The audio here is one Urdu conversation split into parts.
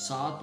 7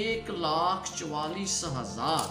1,44,000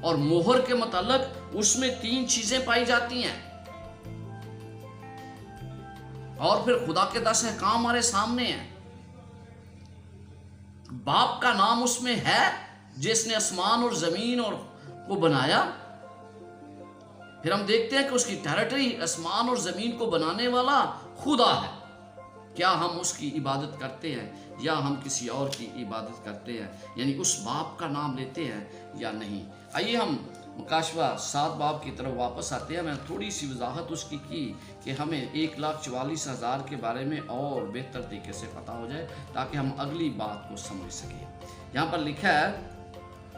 اور مہر کے متعلق اس میں 3 چیزیں پائی جاتی ہیں، اور پھر خدا کے 10 احکام ہمارے سامنے ہیں۔ باپ کا نام اس میں ہے جس نے آسمان اور زمین اور کو بنایا۔ پھر ہم دیکھتے ہیں کہ اس کی ٹیریٹری آسمان اور زمین کو بنانے والا خدا ہے۔ کیا ہم اس کی عبادت کرتے ہیں یا ہم کسی اور کی عبادت کرتے ہیں، یعنی اس باپ کا نام لیتے ہیں یا نہیں؟ آئیے ہم مکاشفہ 7 باب کی طرف واپس آتے ہیں۔ میں تھوڑی سی وضاحت اس کی کہ ہمیں 1,44,000 کے بارے میں اور بہتر طریقے سے پتہ ہو جائے تاکہ ہم اگلی بات کو سمجھ سکیں۔ یہاں پر لکھا ہے،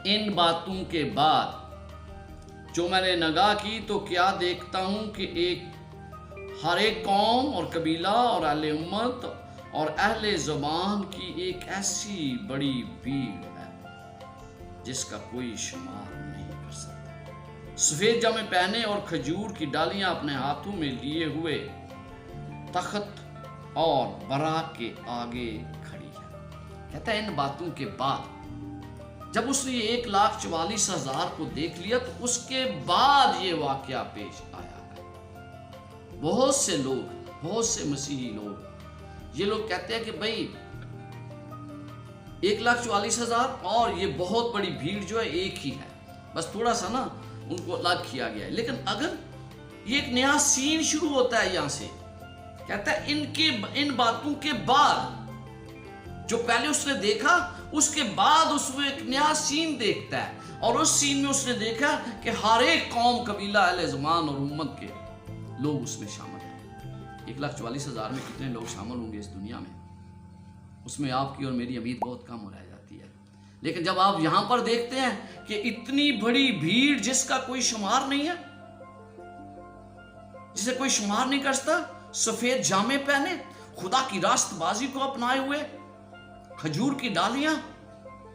ان باتوں کے بعد جو میں نے نگاہ کی تو کیا دیکھتا ہوں کہ ہر ایک قوم اور قبیلہ اور اہل امت اور اہل زبان کی ایک ایسی بڑی بھیڑ ہے جس کا کوئی شمار نہیں کر سکتا، سفید جامے پہنے اور کھجور کی ڈالیاں اپنے ہاتھوں میں لیے ہوئے تخت اور براق کے آگے کھڑی ہے۔ کہتا ہے ان باتوں کے بعد جب اس نے 1,44,000 کو دیکھ لیا تو اس کے بعد یہ واقعہ پیش آیا ہے۔ بہت سے لوگ، بہت سے مسیحی لوگ، یہ لوگ کہتے ہیں کہ بھئی 1,44,000 اور یہ بہت بڑی بھیڑ جو ہے ایک ہی ہے، بس تھوڑا سا نا ان کو الگ کیا گیا ہے۔ لیکن اگر یہ ایک نیا سین شروع ہوتا ہے یہاں سے، کہتا ہے ان باتوں کے بعد جو پہلے اس نے دیکھا، اس کے بعد اس میں ایک نیا سین دیکھتا ہے، اور اس سین میں اس نے دیکھا کہ ہر ایک قوم، قبیلہ، اہل زمان اور امت کے لوگ اس میں شامل ہیں۔ 1,44,000 میں کتنے لوگ شامل ہوں گے اس دنیا میں؟ اس میں آپ کی اور میری امید بہت کم ہو رہ جاتی ہے۔ لیکن جب آپ یہاں پر دیکھتے ہیں کہ اتنی بڑی بھیڑ جس کا کوئی شمار نہیں ہے، جسے کوئی شمار نہیں کر سکتا، سفید جامے پہنے، خدا کی راست بازی کو اپنائے ہوئے، کھجور کی ڈالیاں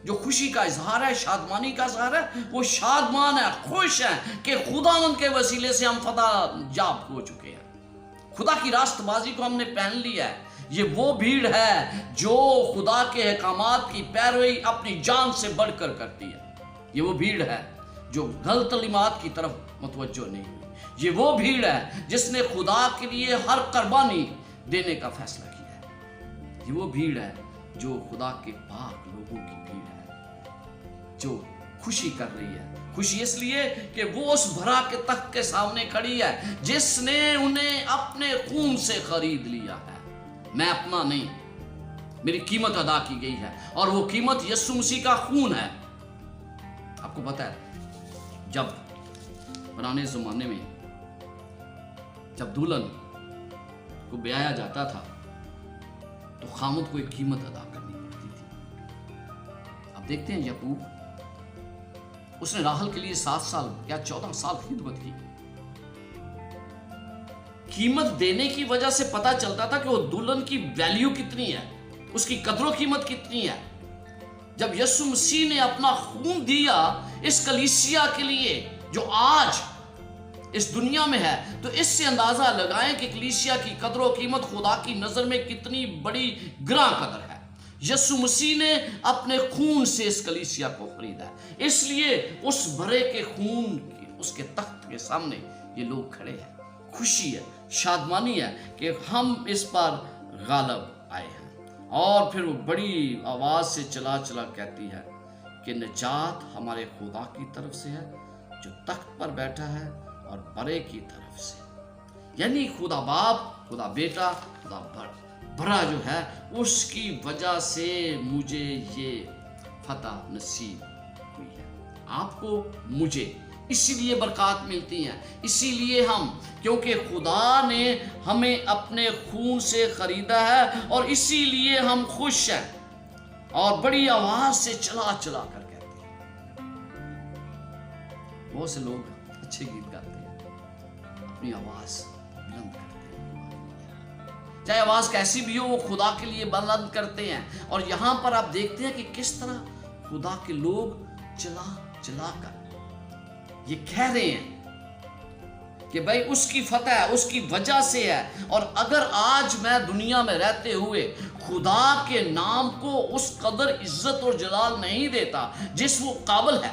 جو خوشی کا اظہار ہے، شادمانی کا اظہار ہے، وہ شادمان ہے، خوش ہے کہ خداوند کے وسیلے سے ہم فتح یاب ہو چکے ہیں، خدا کی راست بازی کو ہم نے پہن لیا ہے۔ یہ وہ بھیڑ ہے جو خدا کے احکامات کی پیروی اپنی جان سے بڑھ کر کرتی ہے۔ یہ وہ بھیڑ ہے جو غلط تعلیمات کی طرف متوجہ نہیں ہوئی۔ یہ وہ بھیڑ ہے جس نے خدا کے لیے ہر قربانی دینے کا فیصلہ کیا ہے۔ یہ وہ بھیڑ ہے جو خدا کے پاک لوگوں کی بھیڑ ہے، جو خوشی کر رہی ہے۔ خوشی اس لیے کہ وہ اس بھرا کے تخت کے سامنے کھڑی ہے جس نے انہیں اپنے خون سے خرید لیا ہے۔ میں اپنا نہیں، میری قیمت ادا کی گئی ہے، اور وہ قیمت یسوع مسیح کا خون ہے۔ آپ کو پتا ہے جب پرانے زمانے میں جب دلہن کو بیایا جاتا تھا تو خامد کو ایک قیمت ادا کرنی پڑتی تھی۔ اب دیکھتے ہیں یعقوب، اس نے راحل کے لیے 7 سال یا 14 سال خدمت کی۔ قیمت دینے کی وجہ سے پتا چلتا تھا کہ وہ دلہن کی ویلیو کتنی ہے، اس کی قدر و قیمت کتنی ہے۔ جب یسوع مسیح نے اپنا خون دیا اس کلیسیا کے لیے جو آج اس دنیا میں ہے، تو اس سے اندازہ لگائیں کہ کلیسیا کی قدر و قیمت خدا کی نظر میں کتنی بڑی گراں قدر ہے۔ یسوع مسیح نے اپنے خون سے اس کلیسیا کو خریدا ہے، اس لیے اس بھرے کے خون کی اس کے تخت کے سامنے یہ لوگ کھڑے ہیں۔ خوشی ہے، شادمانی ہے کہ ہم اس پر غالب آئے ہیں۔ اور پھر وہ بڑی آواز سے چلا چلا کہتی ہے کہ نجات ہمارے خدا کی طرف سے ہے جو تخت پر بیٹھا ہے اور بڑے کی طرف سے، یعنی خدا باپ، خدا بیٹا، خدا بڑا جو ہے، اس کی وجہ سے مجھے یہ فتح نصیب ہوئی ہے۔ آپ کو، مجھے اسی لیے برکات ملتی ہیں، اسی لیے ہم، کیونکہ خدا نے ہمیں اپنے خون سے خریدا ہے، اور اسی لیے ہم خوش ہیں اور بڑی آواز سے چلا چلا کر کہتے ہیں۔ بہت سے لوگ اچھے گیت گاتے ہیں، اپنی آواز بلند کرتے ہیں، چاہے آواز کیسی بھی ہو وہ خدا کے لیے بلند کرتے ہیں۔ اور یہاں پر آپ دیکھتے ہیں کہ کس طرح خدا کے لوگ چلا چلا کر یہ کہہ رہے ہیں کہ بھائی اس کی فتح ہے، اس کی وجہ سے ہے۔ اور اگر آج میں دنیا میں رہتے ہوئے خدا کے نام کو اس قدر عزت اور جلال نہیں دیتا جس وہ قابل ہے،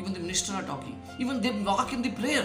even the minister are talking, even they walk in the prayer.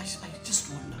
I just wonder,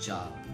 4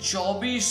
24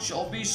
24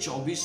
24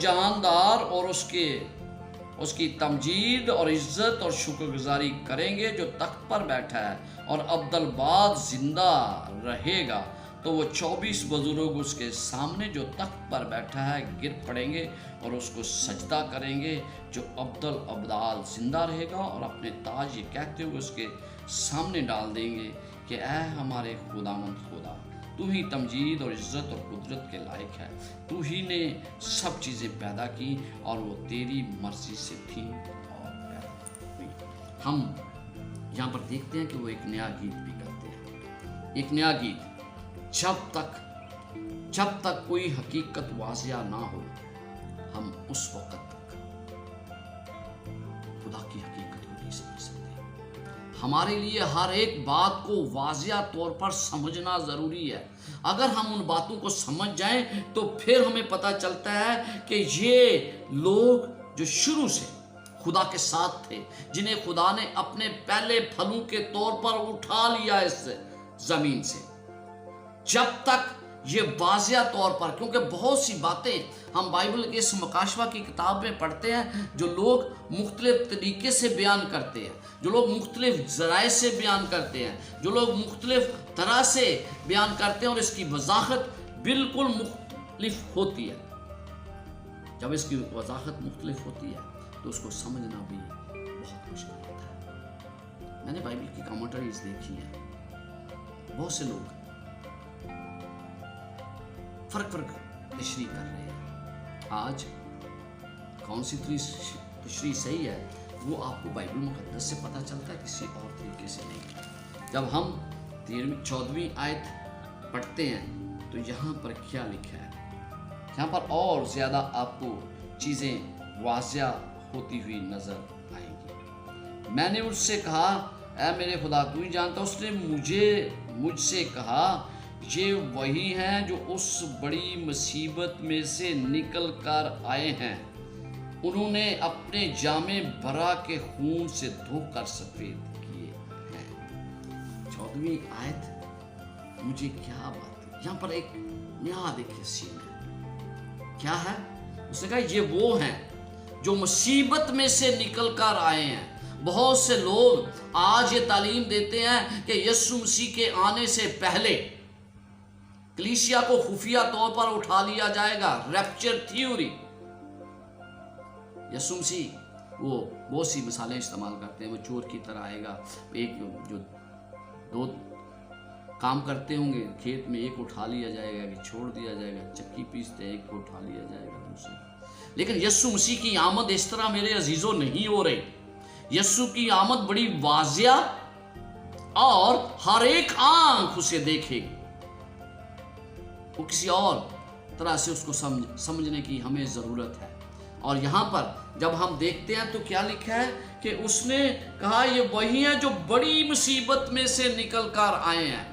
جہاندار اور اس کی تمجید اور عزت اور شکر گزاری کریں گے جو تخت پر بیٹھا ہے اور ابدالباد زندہ رہے گا، تو وہ 24 بزرگ اس کے سامنے جو تخت پر بیٹھا ہے گر پڑیں گے اور اس کو سجدہ کریں گے جو ابدال زندہ رہے گا، اور اپنے تاج یہ کہتے ہوئے اس کے سامنے ڈال دیں گے کہ اے ہمارے خداوند خدا، تو ہی تمجید اور عزت اور قدرت کے لائق ہے، تو ہی نے سب چیزیں پیدا کی اور وہ تیری مرضی سے تھیں اور پیدا ہوئی۔ ہم یہاں پر دیکھتے ہیں کہ وہ ایک نیا گیت بھی کرتے ہیں، ایک نیا گیت، جب تک کوئی حقیقت واضح نہ ہو ہم اس وقت تک خدا کی حقیقت کو نہیں سمجھ سکتے۔ ہمارے لیے ہر ایک بات کو واضح طور پر سمجھنا ضروری ہے۔ اگر ہم ان باتوں کو سمجھ جائیں تو پھر ہمیں پتہ چلتا ہے کہ یہ لوگ جو شروع سے خدا کے ساتھ تھے، جنہیں خدا نے اپنے پہلے پھلوں کے طور پر اٹھا لیا اس زمین سے، جب تک یہ واضح طور پر، کیونکہ بہت سی باتیں ہم بائبل کے اس مکاشفہ کی کتاب میں پڑھتے ہیں جو لوگ مختلف طریقے سے بیان کرتے ہیں، جو لوگ مختلف ذرائع سے بیان کرتے ہیں، جو لوگ مختلف طرح سے بیان کرتے ہیں، اور اس کی وضاحت بالکل مختلف ہوتی ہے۔ جب اس کی وضاحت مختلف ہوتی ہے تو اس کو سمجھنا بھی بہت مشکل ہوتا ہے۔ میں نے بائبل کی کامنٹریز دیکھی ہیں، بہت سے لوگ فرق تشریح کر رہے ہیں۔ آج کون سی تشریح صحیح ہے وہ آپ کو بائبل مقدس سے پتہ چلتا ہے، کسی اور طریقے سے نہیں۔ جب ہم 14ویں آیت پڑھتے ہیں تو یہاں پر کیا لکھا ہے، یہاں پر اور زیادہ آپ کو چیزیں واضح ہوتی ہوئی نظر آئیں گی۔ میں نے اس سے کہا اے میرے خدا تو ہی جانتا۔ اس نے مجھ سے کہا یہ وہی ہیں جو اس بڑی مصیبت میں سے نکل کر آئے ہیں، انہوں نے اپنے جامے برا کے خون سے دھو کر سفید کیے ہیں۔ 14ویں آیت مجھے کیا بات ہے، یہاں پر ایک نیا دیکھیے سین ہے، کیا ہے؟ اس نے کہا یہ وہ ہیں جو مصیبت میں سے نکل کر آئے ہیں۔ بہت سے لوگ آج یہ تعلیم دیتے ہیں کہ یسوع مسیح کے آنے سے پہلے کلیسیا کو خفیہ طور پر اٹھا لیا جائے گا، ریپچر تھیوری۔ یسوع مسیح وہ بہت سی مثالیں استعمال کرتے ہیں، وہ چور کی طرح آئے گا، ایک جو دو کام کرتے ہوں گے کھیت میں، ایک اٹھا لیا جائے گا کہ چھوڑ دیا جائے گا، چکی پیستے ایک کو اٹھا لیا جائے گا دوسرے۔ لیکن یسوع مسیح کی آمد اس طرح میرے عزیزوں نہیں ہو رہی۔ یسوع کی آمد بڑی واضح اور ہر ایک آنکھ اسے دیکھے گی، وہ کسی اور طرح سے اس کو سمجھنے کی ہمیں ضرورت ہے۔ اور یہاں پر جب ہم دیکھتے ہیں تو کیا لکھا ہے کہ اس نے کہا یہ وہی ہیں جو بڑی مصیبت میں سے نکل کر آئے ہیں۔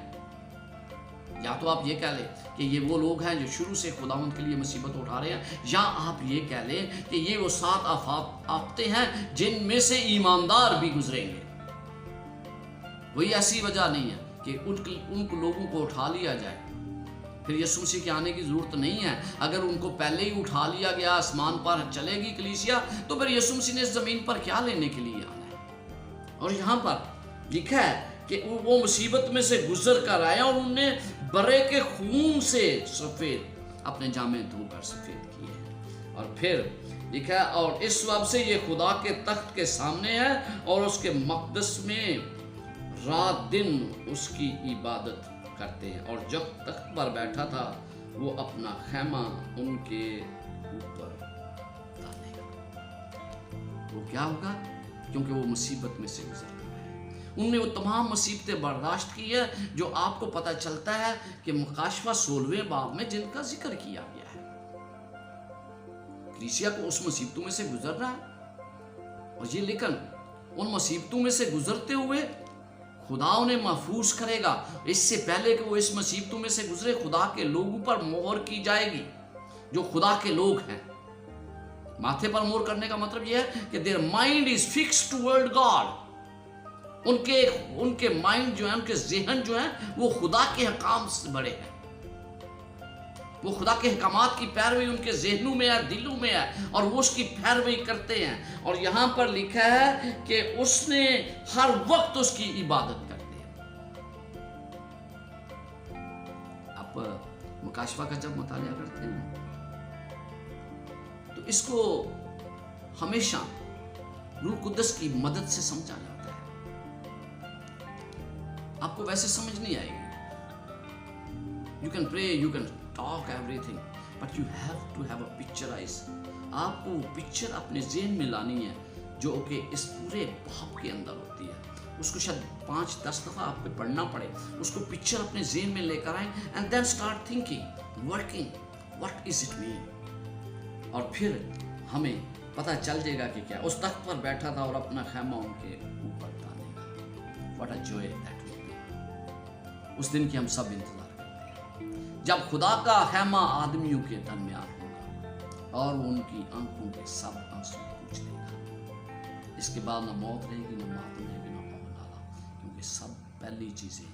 یا تو آپ یہ کہہ لیں کہ یہ وہ لوگ ہیں جو شروع سے خداوند کے لیے مصیبت اٹھا رہے ہیں، یا آپ یہ کہہ لیں کہ یہ وہ 7 آفتے ہیں جن میں سے ایماندار بھی گزریں گے۔ وہی ایسی وجہ نہیں ہے کہ ان لوگوں کو اٹھا لیا جائے، پھر یسوع مسیح کے آنے کی ضرورت نہیں ہے۔ اگر ان کو پہلے ہی اٹھا لیا گیا، آسمان پر چلے گی کلیسیا، تو پھر یسوع مسیح نے اس زمین پر کیا لینے کے لیے آنا ہے؟ اور یہاں پر لکھا ہے کہ وہ مصیبت میں سے گزر کر آئے اور انہوں نے برے کے خون سے سفید اپنے جامے دھو کر سفید کیے۔ اور پھر لکھا ہے اور اس وجہ سے یہ خدا کے تخت کے سامنے ہے اور اس کے مقدس میں رات دن اس کی عبادت کرتے ہیں، اور جب تخت پر بیٹھا تھا وہ اپنا خیمہ ان کے اوپر ڈالے گا۔ وہ کیا ہوگا؟ کیونکہ وہ مصیبت میں سے گزر رہے ہیں، انہوں نے وہ تمام مصیبتیں برداشت کی ہے جو آپ کو پتہ چلتا ہے کہ مکاشفہ 16ویں باب میں جن کا ذکر کیا گیا ہے۔ کلیسیا کو اس مصیبتوں میں سے گزرنا ہے، اور یہ لیکن ان مصیبتوں میں سے گزرتے ہوئے خدا انہیں محفوظ کرے گا۔ اس سے پہلے کہ وہ اس مصیبتوں میں سے گزرے، خدا کے لوگوں پر مہر کی جائے گی جو خدا کے لوگ ہیں۔ ماتھے پر مہر کرنے کا مطلب یہ ہے کہ their mind is fixed toward God۔ ان کے مائنڈ جو ہیں، ان کے ذہن جو ہیں وہ خدا کے احکام سے بڑے ہیں۔ وہ خدا کے احکامات کی پیروی ان کے ذہنوں میں ہے، دلوں میں ہے، اور وہ اس کی پیروی کرتے ہیں. اور یہاں پر لکھا ہے کہ اس نے ہر وقت اس کی عبادت کرتے ہیں. آپ مکاشفہ کا جب مطالعہ کرتے ہیں تو اس کو ہمیشہ روح القدس کی مدد سے سمجھا جاتا ہے. آپ کو ویسے سمجھ نہیں آئے گی. You can pray, you can talk everything, but you have to have a picturize. آپ کو پکچر اپنے ذہن میں لانی ہے جو کہ اس پورے باب کے اندر ہوتی ہے. اس کو شاید 5-10 دفعہ آپ کو پڑھنا پڑے. اس کو پکچر اپنے ذہن میں لے کر آئیں and then start thinking, working, what is it mean. اور پھر ہمیں پتہ چل جائے گا کہ کیا. اس تخت پر بیٹھا تھا اور اپنا خیمہ ان کے اوپر ڈالے گا. What a joy that will be. اس دن کی ہم سب انتظار جب خدا کا خیمہ آدمیوں کے درمیان ہوگا اور وہ ان کی آنکھوں کے سب آنسو پوچھ لے گا. اس کے بعد نہ موت رہے گی، نہ ماتم رہے گی، نہ پاؤں نالا، کیونکہ سب پہلی چیزیں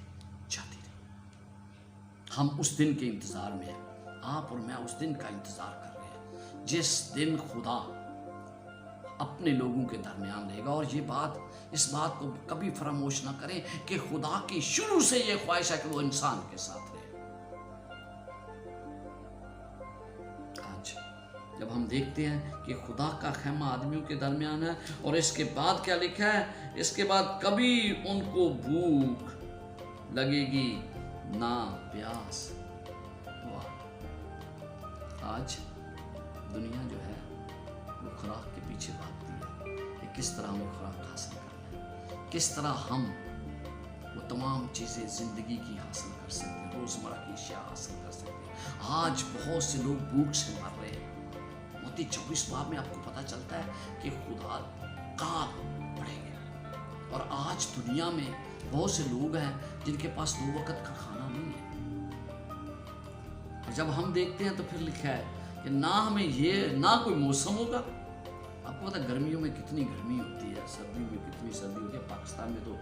جاتی رہی. ہم اس دن کے انتظار میں ہیں. آپ اور میں اس دن کا انتظار کر رہے ہیں جس دن خدا اپنے لوگوں کے درمیان رہے گا. اور اس بات کو کبھی فراموش نہ کریں کہ خدا کی شروع سے یہ خواہش ہے کہ وہ انسان کے ساتھ رہے. جب ہم دیکھتے ہیں کہ خدا کا خیمہ آدمیوں کے درمیان ہے اور اس کے بعد کیا لکھا ہے، اس کے بعد کبھی ان کو بھوک لگے گی نہ پیاس. آج دنیا جو ہے وہ خوراک کے پیچھے بھاگتی ہے کہ کس طرح ہمیں خوراک حاصل کرنا ہے، کس طرح ہم وہ تمام چیزیں زندگی کی حاصل کر سکتے ہیں، روزمرہ کی اشیاء حاصل کر سکتے ہیں. آج بہت سے لوگ بھوک سے مر رہے ہیں. 26 باب میں آپ کو پتا چلتا ہے کہ خدا کال پڑے گا. اور آج دنیا میں بہت سے لوگ ہیں جن کے پاس 2 وقت کا کھانا نہیں ہے. اور جب ہم دیکھتے ہیں تو پھر لکھا ہے کہ نہ ہمیں نہ کوئی موسم ہوگا. آپ کو پتا ہے گرمیوں میں کتنی گرمی ہوتی ہے، سردیوں میں کتنی سردی ہوتی ہے. پاکستان میں تو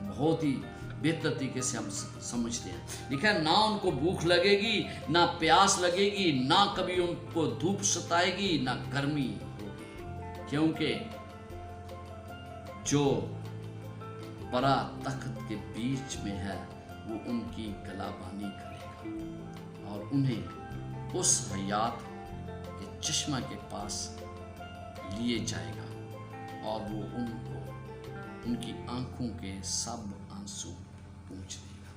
بہت ہی بہتر طریقے سے ہم سمجھتے ہیں. لکھا ہے نہ ان کو بھوک لگے گی، نہ پیاس لگے گی، نہ کبھی ان کو دھوپ ستائے گی، نہ گرمی ہوگی، کیونکہ جو بڑا تخت کے بیچ میں ہے وہ ان کی گلابانی کرے گا اور انہیں اس حیات کے چشمہ کے پاس لیے جائے گا اور وہ ان کو ان کی آنکھوں کے سب آنسو پوچھ دے گا.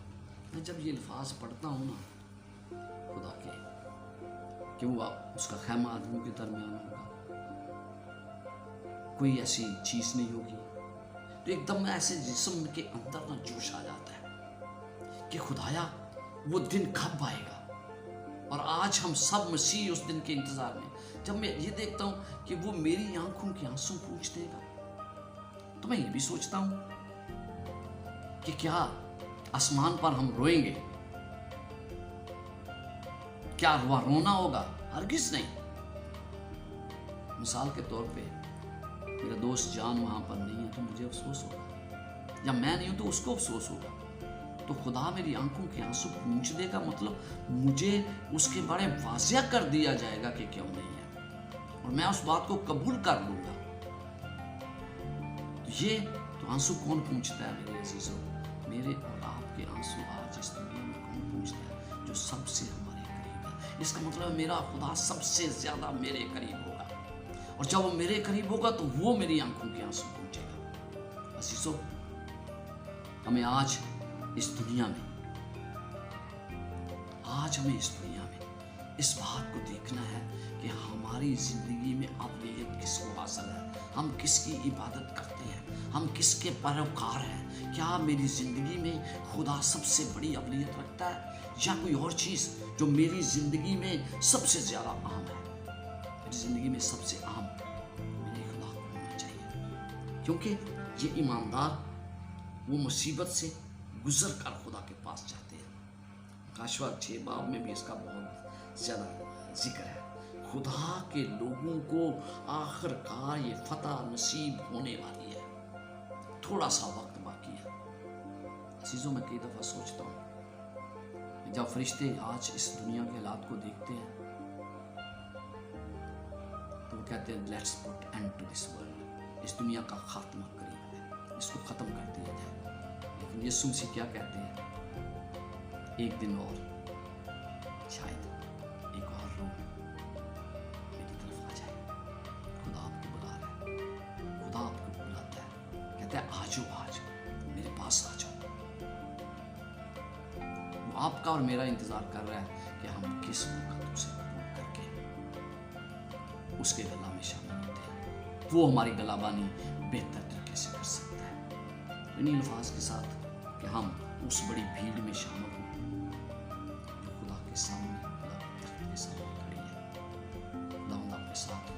میں جب یہ الفاظ پڑھتا ہوں نا خدا کے کہ وہ اس کا خیمہ آدمیوں کے درمیان ہوگا، کوئی ایسی چیز نہیں ہوگی، تو ایک دم ایسے جسم کے اندر نہ جوش آ جاتا ہے کہ خدایا وہ دن کب آئے گا. اور آج ہم سب مسیح اس دن کے انتظار میں. جب میں یہ دیکھتا ہوں کہ وہ میری آنکھوں کے آنسو پوچھ دے گا تو میں یہ بھی سوچتا ہوں کہ کیا آسمان پر ہم روئیں گے؟ کیا رونا ہوگا؟ ہرگز نہیں. مثال کے طور پہ میرا دوست جان وہاں پر نہیں ہے تو مجھے افسوس ہوگا، یا میں نہیں ہوں تو اس کو افسوس ہوگا. تو خدا میری آنکھوں کے آنسو پوچھ دے گا، مطلب مجھے اس کے بارے واضح کر دیا جائے گا کہ کیوں نہیں ہے، اور میں اس بات کو قبول کر لوں گا. تو یہ تو آنسو کون پوچھتا ہے میرے عزیزوں؟ میرے اور آپ کے آنسو آج اس دنیا میں کون پوچھتا ہے؟ جو سب سے ہمارے قریب ہے. اس کا مطلب میرا خدا سب سے زیادہ میرے قریب ہوگا، اور جب وہ میرے قریب ہوگا تو وہ میری آنکھوں کے آنسو پوچھے گا. عزیزوں، ہمیں آج اس دنیا میں اس بات کو دیکھنا ہے کہ ہماری زندگی میں ابدیت کس کو حاصل ہے، ہم کس کی عبادت کرتے ہیں، ہم کس کے پیروکار ہیں. کیا میری زندگی میں خدا سب سے بڑی ابدیت رکھتا ہے، یا کوئی اور چیز جو میری زندگی میں سب سے زیادہ اہم ہے؟ میری زندگی میں سب سے اہم میرے خدا کو ہونا چاہیے، کیونکہ یہ ایماندار وہ مصیبت سے گزر کر خدا کے پاس جاتے ہیں. کاشوا 6 باب میں بھی اس کا بہت زیادہ ذکر ہے. خدا کے لوگوں کو آخر کار یہ فتح نصیب ہونے والی ہے. تھوڑا سا وقت باقی ہے. عزیزوں، میں کئی دفعہ سوچتا ہوں جب فرشتے آج اس دنیا کے حالات کو دیکھتے ہیں تو وہ کہتے ہیں let's put end to this world, اس دنیا کا خاتمہ قریب ہے، اس کو ختم کر دیا جائے۔ لیکن یسوع مسیح کیا کہتے ہیں؟ ایک دن اور، شاید ایک اور روح میری طرف آ جائے۔ خدا آپ کو بلا رہا ہے، خدا آپ کو بلاتا ہے، کہتا ہے آجو میرے پاس آ جاؤ۔ وہ آپ کا اور میرا انتظار کر رہا ہے کہ ہم کس وقت اسے قبول کر کے اس کے گلا میں شامل ہوتے ہیں۔ وہ ہماری گلا بانی بہتر طریقے سے کر سکتا ہے۔ انہیں الفاظ کے ساتھ کہ ہم اس بڑی بھیڑ میں شامل ہوں جو خدا کے سامنے، خدا کے تخت کے سامنے کھڑی ہے۔ خدا آپ کے ساتھ